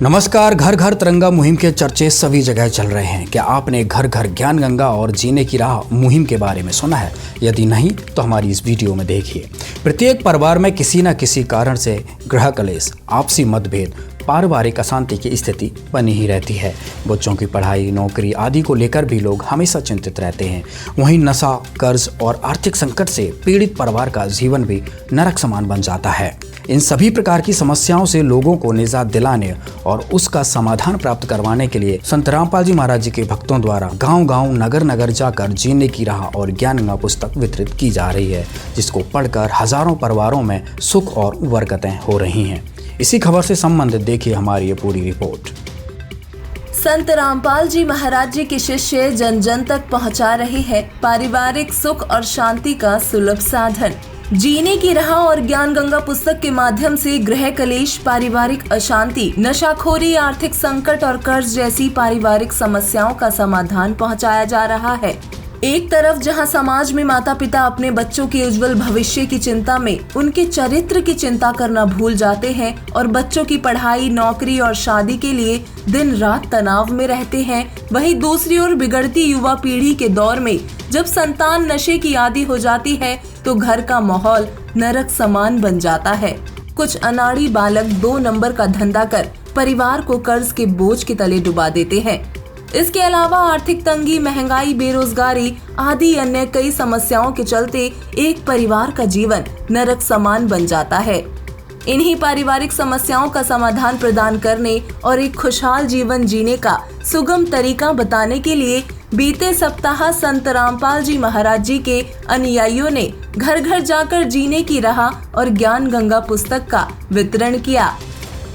नमस्कार। घर घर तिरंगा मुहिम के चर्चे सभी जगह चल रहे हैं। क्या आपने घर घर ज्ञान गंगा और जीने की राह मुहिम के बारे में सुना है? यदि नहीं तो हमारी इस वीडियो में देखिए। प्रत्येक परिवार में किसी न किसी कारण से गृह कलेश, आपसी मतभेद, पारिवारिक अशांति की स्थिति बनी ही रहती है। बच्चों की पढ़ाई, नौकरी आदि को लेकर भी लोग हमेशा चिंतित रहते हैं। वहीं नशा, कर्ज और आर्थिक संकट से पीड़ित परिवार का जीवन भी नरक समान बन जाता है। इन सभी प्रकार की समस्याओं से लोगों को निजात दिलाने और उसका समाधान प्राप्त करवाने के लिए संत रामपाल जी महाराज जी के भक्तों द्वारा गांव-गांव, नगर-नगर जाकर जीने की राह और ज्ञान गंगा पुस्तक वितरित की जा रही है, जिसको पढ़कर हजारों परिवारों में सुख और बरकतें हो रही हैं। इसी खबर से संबंधित देखिए हमारी ये पूरी रिपोर्ट। संत रामपाल जी महाराज जी के शिष्य जन जन तक पहुंचा रहे हैं पारिवारिक सुख और शांति का सुलभ साधन। जीने की राह और ज्ञान गंगा पुस्तक के माध्यम से गृह कलेश, पारिवारिक अशांति, नशाखोरी, आर्थिक संकट और कर्ज जैसी पारिवारिक समस्याओं का समाधान पहुंचाया जा रहा है। एक तरफ जहां समाज में माता पिता अपने बच्चों के उज्जवल भविष्य की चिंता में उनके चरित्र की चिंता करना भूल जाते हैं और बच्चों की पढ़ाई, नौकरी और शादी के लिए दिन रात तनाव में रहते हैं, वहीं दूसरी ओर बिगड़ती युवा पीढ़ी के दौर में जब संतान नशे की आदी हो जाती है तो घर का माहौल नरक समान बन जाता है। कुछ अनाड़ी बालक 2 नंबर का धंधा कर परिवार को कर्ज के बोझ के तले डुबा देते हैं। इसके अलावा आर्थिक तंगी, महंगाई, बेरोजगारी आदि अन्य कई समस्याओं के चलते एक परिवार का जीवन नरक समान बन जाता है। इन्हीं पारिवारिक समस्याओं का समाधान प्रदान करने और एक खुशहाल जीवन जीने का सुगम तरीका बताने के लिए बीते सप्ताह संत रामपाल जी महाराज जी के अनुयायियों ने घर घर जाकर जीने की राह और ज्ञान गंगा पुस्तक का वितरण किया।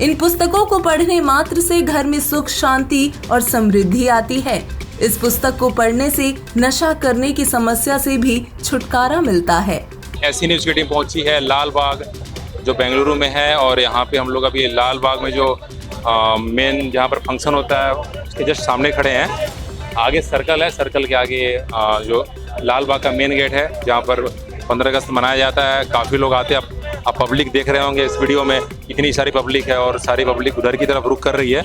इन पुस्तकों को पढ़ने मात्र से घर में सुख, शांति और समृद्धि आती है। इस पुस्तक को पढ़ने से नशा करने की समस्या से भी छुटकारा मिलता है। ऐसी न्यूज़ की टीम पहुंची है लाल बाग जो बेंगलुरु में है, और यहाँ पे हम लोग अभी लाल बाग में जो मेन जहाँ पर फंक्शन होता है उसके जस्ट सामने खड़े हैं। आगे सर्कल है, सर्कल के आगे जो लाल बाग का मेन गेट है जहाँ पर 15 अगस्त मनाया जाता है। काफ़ी लोग आते हैं। आप पब्लिक देख रहे होंगे इस वीडियो में, इतनी सारी पब्लिक है और सारी पब्लिक उधर की तरफ रुख कर रही है।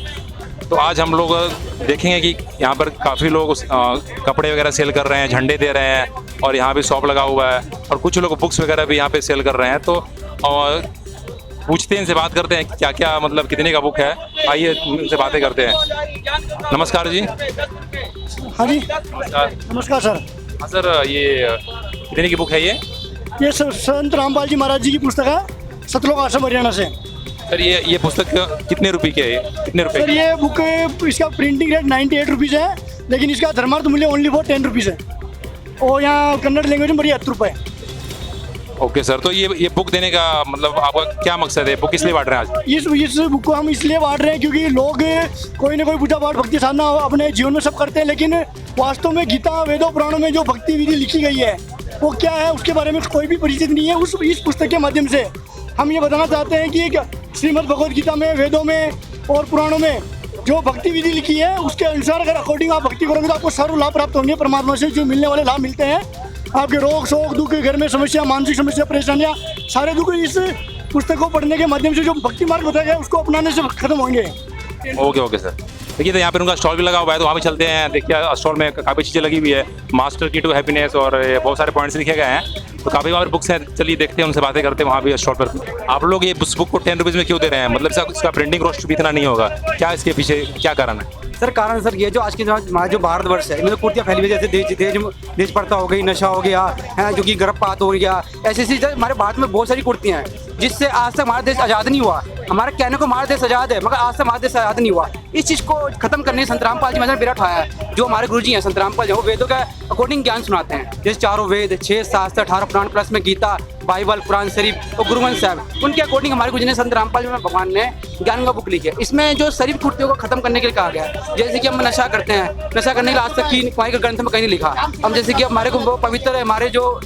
तो आज हम लोग देखेंगे कि यहाँ पर काफ़ी लोग कपड़े वगैरह सेल कर रहे हैं, झंडे दे रहे हैं, और यहाँ पे शॉप लगा हुआ है, और कुछ लोग बुक्स वगैरह भी यहाँ पे सेल कर रहे हैं। तो और पूछते हैं, इनसे बात करते हैं क्या क्या मतलब कितने का बुक है। आइए उनसे बातें करते हैं। नमस्कार जी। हाँ जी, नमस्कार। नमस्कार सर। हाँ सर, ये कितने की बुक है ये? ये संत रामपाल जी महाराज जी की पुस्तक है, सतलोक आश्रम हरियाणा से। सर ये पुस्तक कितने रुपए की है? कितने रुपए? सर ये बुक इसका प्रिंटिंग रेट 98 रुपीज़ है, लेकिन इसका धर्मार्थ मूल्य ओनली फॉर 10 रुपीज़ है, और यहाँ कन्नड़ लैंग्वेज में 70 रुपये। ओके सर, तो ये बुक देने का मतलब आपका क्या मकसद है? बुक इसलिए बांट रहे हैं आज? इस बुक को हम इसलिए बांट रहे हैं क्योंकि लोग कोई ना कोई पूजा पाठ, भक्ति साधना अपने जीवन में सब करते हैं, लेकिन वास्तव में गीता, वेदों, पुराणों में जो भक्ति विधि लिखी गई है वो क्या है उसके बारे में कोई भी परिचित नहीं है। इस पुस्तक के माध्यम से हम ये बताना चाहते हैं कि श्रीमद् भगवद गीता में, वेदों में और पुराणों में जो भक्ति विधि लिखी है उसके अनुसार अगर अकॉर्डिंग आप भक्ति करोगे तो आपको सर्व लाभ प्राप्त होंगे। परमात्मा से जो मिलने वाले लाभ मिलते हैं, आपके रोग, शोक, दुख, घर में समस्या, मानसिक समस्या, परेशानियाँ, सारे दुख इस पुस्तक को पढ़ने के माध्यम से जो भक्ति मार्ग बताया गया उसको अपनाने से खत्म होंगे। Okay sir. देखिए, तो यहाँ पर उनका स्टॉल भी लगा हुआ है, तो वहाँ भी चलते हैं। देखिए स्टॉल में काफ़ी चीज़ें लगी हुई है, मास्टर की टू हैप्पीनेस, और बहुत सारे पॉइंट्स लिखे गए हैं। तो काफ़ी और बुक्स हैं, चलिए देखते हैं, उनसे बातें करते हैं वहाँ भी स्टॉल पर। आप लोग ये बुक को 10 रुपीज़ में क्यों दे रहे हैं? मतलब इसका प्रिंटिंग कॉस्ट भी इतना नहीं होगा क्या? इसके पीछे क्या कारण है? सर कारण सर ये जो आज के जो भारतवर्ष है, इनमें कुर्तियाँ फैली हुई, जैसे देश प्रथा हो गई, नशा हो गया है, जो कि गर्भपात हो गया, ऐसी हमारे भारत में बहुत सारी कुर्तियाँ हैं जिससे आज तक हमारा देश आज़ाद नहीं हुआ। हमारे कहने को हमारा देश आज़ाद है, मगर आज तक हमारा देश आज़ाद नहीं हुआ। इस चीज़ को खत्म करने संत रामपाल जी महाराज ने बेड़ा उठाया है। जो हमारे गुरुजी हैं संत रामपाल जी, वो वेदों का अकॉर्डिंग ज्ञान सुनाते हैं, जैसे चारों वेद, 6 शास्त्र, 18 पुराण प्लस में गीता, बाइबल, कुरान शरीफ और गुरुग्रंथ साहब, उनके अकॉर्डिंग हमारे गुरुजी ने संत रामपाल जी भगवान ने ज्ञान का बुक लिखी है। इसमें जो शरीफ कुर्तियों को खत्म करने के लिए कहा गया है, जैसे कि हम नशा करते हैं, नशा करने के लिए आज तक की कोई ग्रंथ में कहीं नहीं लिखा। हम जैसे कि हमारे को पवित्र है, हमारे जो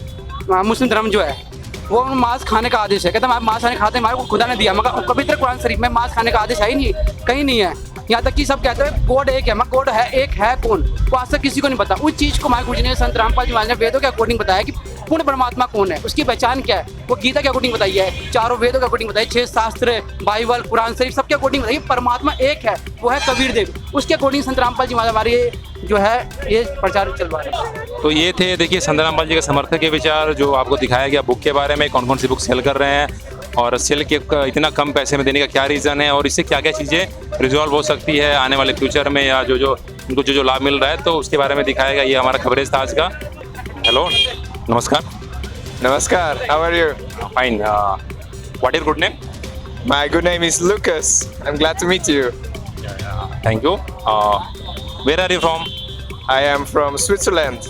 मुस्लिम धर्म जो है वो मांस खाने का आदेश है, कहते हैं आप मांस खाने खाते हैं, हमारे को खुदा ने दिया, मगर पवित्र कुरान शरीफ में मांस खाने का आदेश है ही नहीं, कहीं नहीं है। यहाँ तक कि सब कहते हैं गॉड एक है, मगर गॉड है एक है कौन, वो आज तक किसी को नहीं पता। उस चीज़ को हमारे गुरुजी ने संत रामपाल जी महाराज ने वेदों के अकॉर्डिंग बताया कि पूर्ण परमात्मा कौन है, उसकी पहचान क्या है, वो गीता के अकॉर्डिंग बताई है, चारों वेदों के अकॉर्डिंग बताई, 6 शास्त्र, बाइबल, कुरान शरीफ, सबके अकॉर्डिंग बताइए परमात्मा एक है, वो है कबीर देव। उसके अकॉर्डिंग संत रामपाल जी महाराज हमारे जो है ये प्रचार चलवा रहे हैं। तो ये थे देखिए संत रामपाल जी के समर्थक के विचार, जो आपको दिखाया गया बुक के बारे में, कौन कौन सी बुक सेल कर रहे हैं और सेल के इतना कम पैसे में देने का क्या रीज़न है और इससे क्या क्या चीज़ें रिजॉल्व हो सकती है आने वाले फ्यूचर में, या उनको जो लाभ मिल रहा है, तो उसके बारे में दिखाया गया। ये हमारा खबरेज था आज का। हेलो, नमस्कार। Namaskar, how are you? Fine. What is good name? My good name is Lucas. I'm glad to meet you. Thank you. Where are you from? I am from Switzerland.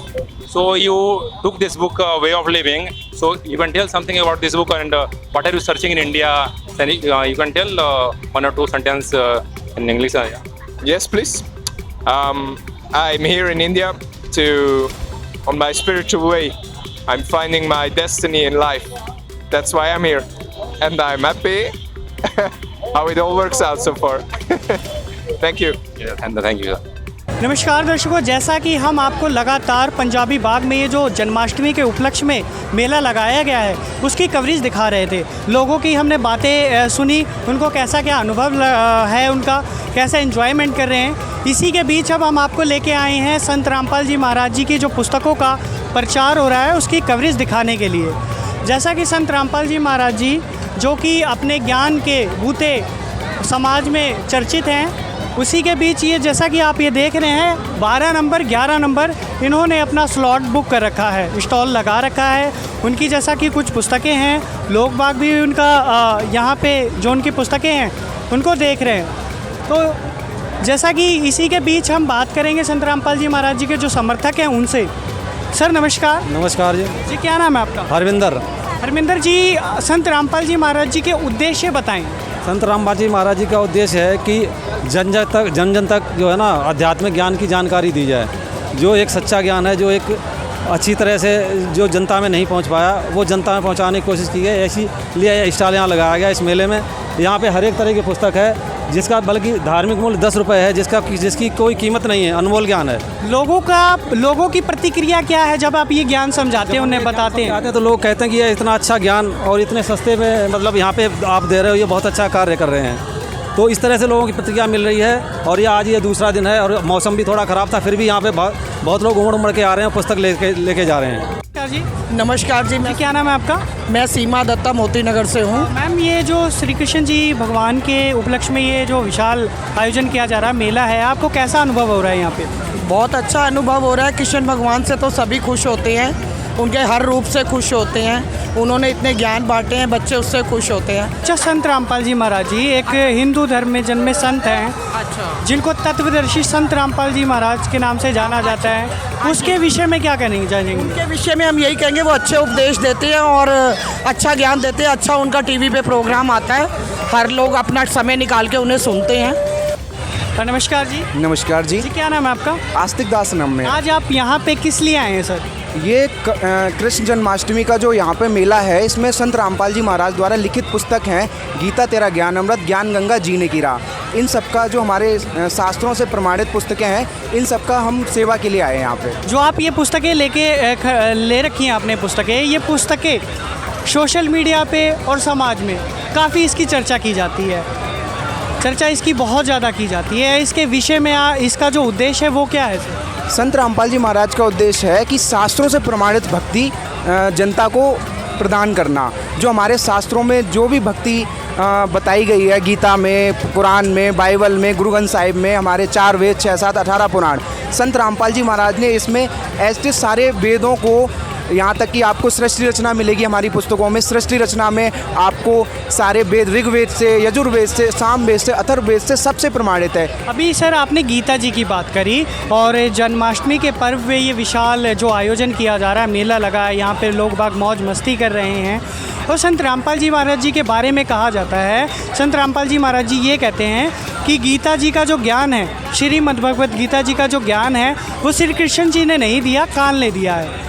So you took this book, Way of Living. So you can tell something about this book and what are you searching in India? Then you can tell one or two sentences in English. Yes, please. I'm here in India on my spiritual way. I'm finding my destiny in life. That's why I'm here. And I'm happy how it all works out so far. Thank you. Yeah, thank you. नमस्कार दर्शकों, जैसा कि हम आपको लगातार पंजाबी बाग में ये जो जन्माष्टमी के उपलक्ष्य में मेला लगाया गया है उसकी कवरेज दिखा रहे थे। लोगों की हमने बातें सुनी, उनको कैसा क्या अनुभव है, उनका कैसा एंजॉयमेंट कर रहे हैं। इसी के बीच अब हम आपको लेके आए हैं संत रामपाल जी महाराज जी की जो पुस्तकों का प्रचार हो रहा है उसकी कवरेज दिखाने के लिए। जैसा कि संत रामपाल जी महाराज जी जो कि अपने ज्ञान के बूते समाज में चर्चित हैं, उसी के बीच ये जैसा कि आप ये देख रहे हैं 12 नंबर 11 नंबर इन्होंने अपना स्लॉट बुक कर रखा है, स्टॉल लगा रखा है। उनकी जैसा कि कुछ पुस्तकें हैं, लोग बाग भी उनका यहाँ पे जो उनकी पुस्तकें हैं उनको देख रहे हैं। तो जैसा कि इसी के बीच हम बात करेंगे संत रामपाल जी महाराज जी के जो समर्थक हैं उनसे। सर नमस्कार। नमस्कार जी। जी क्या नाम है आपका? हरविंदर जी, संत रामपाल जी महाराज जी के उद्देश्य बताएं। संत रामपाल जी महाराज जी का उद्देश्य है कि जन जन तक जो है ना आध्यात्मिक ज्ञान की जानकारी दी जाए। जो एक सच्चा ज्ञान है, जो एक अच्छी तरह से जो जनता में नहीं पहुंच पाया, वो जनता में पहुंचाने की कोशिश की गई। ऐसी लिए स्टॉल यहाँ लगाया गया इस मेले में। यहाँ पे हर एक तरह की पुस्तक है जिसका बल्कि धार्मिक मूल्य 10 रुपये है, जिसकी कोई कीमत नहीं है, अनमोल ज्ञान है। लोगों की प्रतिक्रिया क्या है जब आप ये ज्ञान समझाते हैं, उन्हें बताते हैं? तो लोग कहते हैं कि ये इतना अच्छा ज्ञान और इतने सस्ते में मतलब यहाँ पे आप दे रहे हो, ये बहुत अच्छा कार्य कर रहे हैं। तो इस तरह से लोगों की प्रतिक्रिया मिल रही है। और ये आज ये दूसरा दिन है और मौसम भी थोड़ा ख़राब था, फिर भी यहाँ पे बहुत लोग उमड़ के आ रहे हैं, पुस्तक लेके जा रहे हैं। जी नमस्कार जी। क्या नाम है आपका? मैं सीमा दत्ता मोती नगर से हूँ। मैम, ये जो श्री कृष्ण जी भगवान के उपलक्ष्य में ये जो विशाल आयोजन किया जा रहा है मेला है, आपको कैसा अनुभव हो रहा है यहाँ पे? बहुत अच्छा अनुभव हो रहा है। कृष्ण भगवान से तो सभी खुश होते हैं, उनके हर रूप से खुश होते हैं। उन्होंने इतने ज्ञान बांटे हैं, बच्चे उससे खुश होते हैं। अच्छा, संत रामपाल जी महाराज जी एक हिंदू धर्म में जन्मे संत हैं, जिनको तत्वदर्शी संत रामपाल जी महाराज के नाम से जाना जाता है। उसके विषय में क्या कहना चाहेंगे? उनके विषय में हम यही कहेंगे, वो अच्छे उपदेश देते हैं और अच्छा ज्ञान देते हैं। अच्छा उनका टीवी पे प्रोग्राम आता है, हर लोग अपना समय निकाल के उन्हें सुनते हैं। नमस्कार जी। नमस्कार जी। क्या नाम है आपका? आस्तिक दास नाम है। आज आप यहाँ पे किस लिए आए हैं सर? ये कृष्ण जन्माष्टमी का जो यहाँ पे मेला है, इसमें संत रामपाल जी महाराज द्वारा लिखित पुस्तक हैं गीता तेरा ज्ञान अमृत, ज्ञान गंगा, जीने की राह। इन सब का जो हमारे शास्त्रों से प्रमाणित पुस्तकें हैं, इन सब का हम सेवा के लिए आए हैं यहाँ पे। जो आप ये पुस्तकें ले रखी हैं आपने पुस्तकें, ये पुस्तकें सोशल मीडिया पे और समाज में काफ़ी इसकी चर्चा की जाती है। चर्चा इसकी बहुत ज़्यादा की जाती है। इसके विषय में इसका जो उद्देश्य है वो क्या है सर? संत रामपाल जी महाराज का उद्देश्य है कि शास्त्रों से प्रमाणित भक्ति जनता को प्रदान करना। जो हमारे शास्त्रों में जो भी भक्ति बताई गई है, गीता में, कुरान में, बाइबल में, गुरु ग्रंथ साहिब में, हमारे 4 वेद, 6, 7, 18 पुराण, संत रामपाल जी महाराज ने इसमें ऐसे सारे वेदों को, यहाँ तक कि आपको सृष्टि रचना मिलेगी हमारी पुस्तकों में। सृष्टि रचना में आपको सारे वेद, ऋग्वेद से, यजुर्वेद से, सामवेद से, अथर्ववेद से सबसे प्रमाणित है। अभी सर आपने गीता जी की बात करी और जन्माष्टमी के पर्व में ये विशाल जो आयोजन किया जा रहा है, मेला लगा है, यहाँ पे लोग बाग मौज मस्ती कर रहे हैं। और संत रामपाल जी महाराज जी के बारे में कहा जाता है, संत रामपाल जी महाराज जी ये कहते हैं कि गीता जी का जो ज्ञान है, श्रीमद् भगवत गीता जी का जो ज्ञान है, वो श्री कृष्ण जी ने नहीं दिया, काल ने दिया है।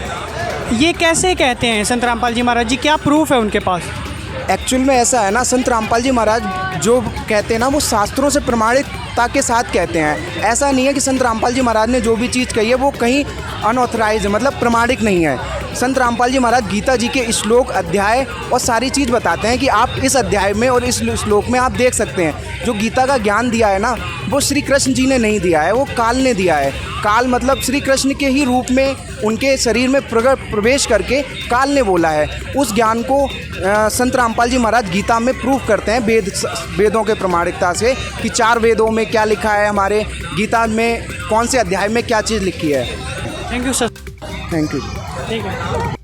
ये कैसे कहते हैं संत रामपाल जी महाराज जी? क्या प्रूफ है उनके पास? एक्चुअल में ऐसा है ना, संत रामपाल जी महाराज जो कहते हैं ना वो शास्त्रों से प्रमाणिकता के साथ कहते हैं। ऐसा नहीं है कि संत रामपाल जी महाराज ने जो भी चीज़ कही है वो कहीं अनऑथराइज है, मतलब प्रमाणिक नहीं है। संत रामपाल जी महाराज गीता जी के श्लोक, अध्याय और सारी चीज़ बताते हैं कि आप इस अध्याय में और इस श्लोक में आप देख सकते हैं। जो गीता का ज्ञान दिया है ना वो श्री कृष्ण जी ने नहीं दिया है, वो काल ने दिया है। काल मतलब श्री कृष्ण के ही रूप में उनके शरीर में प्रवेश करके काल ने बोला है। उस ज्ञान को संत रामपाल जी महाराज गीता में प्रूव करते हैं वेदों के प्रमाणिकता से कि 4 वेदों में क्या लिखा है, हमारे गीता में कौन से अध्याय में क्या चीज़ लिखी है। Thank you sir. Thank you. ठीक है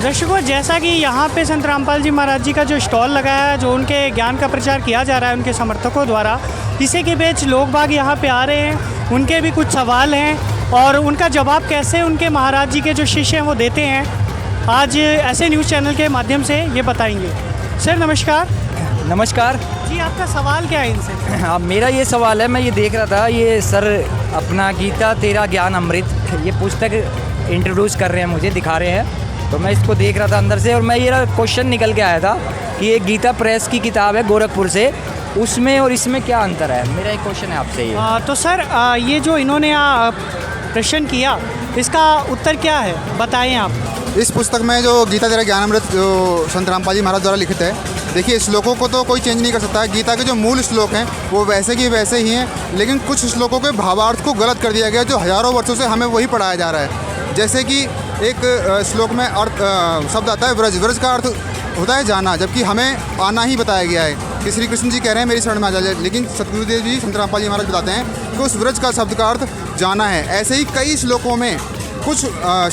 दर्शकों, जैसा कि यहाँ पे संत रामपाल जी महाराज जी का जो स्टॉल लगाया है, जो उनके ज्ञान का प्रचार किया जा रहा है उनके समर्थकों द्वारा, इसी के बीच लोग बाग यहाँ पे आ रहे हैं, उनके भी कुछ सवाल हैं और उनका जवाब कैसे उनके महाराज जी के जो शिष्य हैं वो देते हैं, आज ऐसे न्यूज़ चैनल के माध्यम से ये बताएंगे। सर नमस्कार। नमस्कार जी, आपका सवाल क्या है इनसे? हाँ, मेरा ये सवाल है, मैं ये देख रहा था, ये सर अपना गीता तेरा ज्ञान अमृत ये पुस्तक इंट्रोड्यूस कर रहे हैं, मुझे दिखा रहे हैं, तो मैं इसको देख रहा था अंदर से और मैं ये क्वेश्चन निकल के आया था कि ये गीता प्रेस की किताब है गोरखपुर से, उसमें और इसमें क्या अंतर है? मेरा एक क्वेश्चन है आपसे ये। तो सर ये जो इन्होंने प्रश्न किया, इसका उत्तर क्या है, बताएं आप। इस पुस्तक में जो गीता तेरा ज्ञान अमृत जो संत रामपाल जी महाराज द्वारा लिखित है, देखिए श्लोकों को तो कोई चेंज नहीं कर सकता है। गीता के जो मूल श्लोक हैं वो वैसे की वैसे ही हैं, लेकिन कुछ श्लोकों के भावार्थ को गलत कर दिया गया जो हज़ारों वर्षों से हमें वही पढ़ाया जा रहा है। जैसे कि एक श्लोक में अर्थ शब्द आता है व्रज, व्रज का अर्थ होता है जाना, जबकि हमें आना ही बताया गया है कि श्री कृष्ण जी कह रहे हैं मेरी शरण में आ जाए, लेकिन सतगुरुदेव जी संत रामपाल जी महाराज बताते हैं कि उस व्रज का शब्द का अर्थ जाना है। ऐसे ही कई श्लोकों में कुछ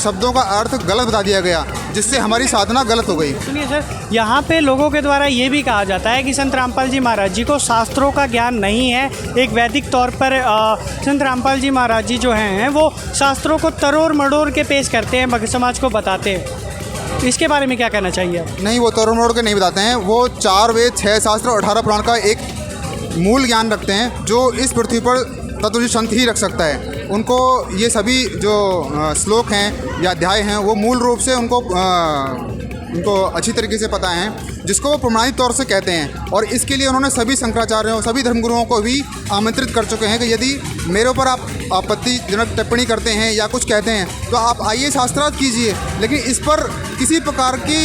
शब्दों का अर्थ गलत बता दिया गया जिससे हमारी साधना गलत हो गई। सुनिए सर, यहाँ पे लोगों के द्वारा ये भी कहा जाता है कि संत रामपाल जी महाराज जी को शास्त्रों का ज्ञान नहीं है। एक वैदिक तौर पर संत रामपाल जी महाराज जी जो हैं वो शास्त्रों को तरोड़ मड़ोड़ के पेश करते हैं, भक्त समाज को बताते हैं। इसके बारे में क्या कहना चाहिए आप? नहीं, वो तरोड़ मड़ोड़ के नहीं बताते हैं, वो 4 वेद 6 शास्त्र और 18 पुराण का एक मूल ज्ञान रखते हैं जो इस पृथ्वी पर तत्वजी संत ही रख सकता है। उनको ये सभी जो श्लोक हैं या अध्याय हैं वो मूल रूप से उनको अच्छी तरीके से पता है, जिसको वो प्रमाणित तौर से कहते हैं। और इसके लिए उन्होंने सभी शंकराचार्यों, सभी धर्मगुरुओं को भी आमंत्रित कर चुके हैं कि यदि मेरे ऊपर आप आपत्तिजनक टिप्पणी करते हैं या कुछ कहते हैं तो आप आइए शास्त्रार्थ कीजिए, लेकिन इस पर किसी प्रकार की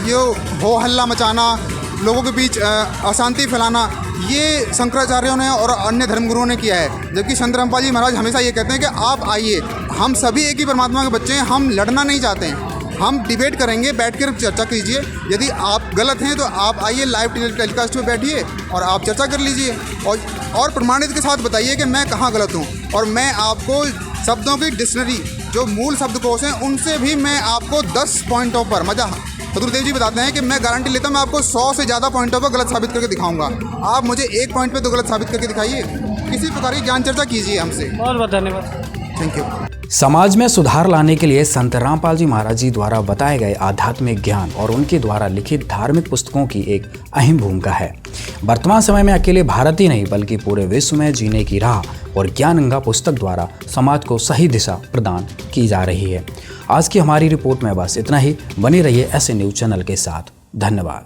ये हो हल्ला मचाना, लोगों के बीच अशांति फैलाना, ये शंकराचार्यों ने और अन्य धर्मगुरुओं ने किया है। जबकि संत रामपाल जी महाराज हमेशा ये कहते हैं कि आप आइए, हम सभी एक ही परमात्मा के बच्चे हैं, हम लड़ना नहीं चाहते हैं, हम डिबेट करेंगे, बैठकर चर्चा कीजिए। यदि आप गलत हैं तो आप आइए लाइव टेलीकास्ट में बैठिए और आप चर्चा कर लीजिए और प्रमाणित के साथ बताइए कि मैं कहाँ गलत हूँ। और मैं आपको शब्दों की डिक्शनरी जो मूल शब्दकोश हैं उनसे भी मैं आपको 10 पॉइंटों पर सतगुरुदेव जी बताते हैं कि मैं गारंटी लेता हूँ मैं आपको 100 से ज़्यादा पॉइंटों पर गलत साबित करके दिखाऊंगा। आप मुझे एक पॉइंट पे तो गलत साबित करके दिखाइए। किसी प्रकार की ज्ञान चर्चा कीजिए हमसे। बहुत बहुत धन्यवाद। Thank you. समाज में सुधार लाने के लिए संत रामपाल जी महाराज जी द्वारा बताए गए आध्यात्मिक ज्ञान और उनके द्वारा लिखित धार्मिक पुस्तकों की एक अहम भूमिका है। वर्तमान समय में अकेले भारत ही नहीं बल्कि पूरे विश्व में जीने की राह और ज्ञान गंगा पुस्तक द्वारा समाज को सही दिशा प्रदान की जा रही है। आज की हमारी रिपोर्ट में बस इतना ही। बने रहिए ऐसे न्यूज़ चैनल के साथ। धन्यवाद।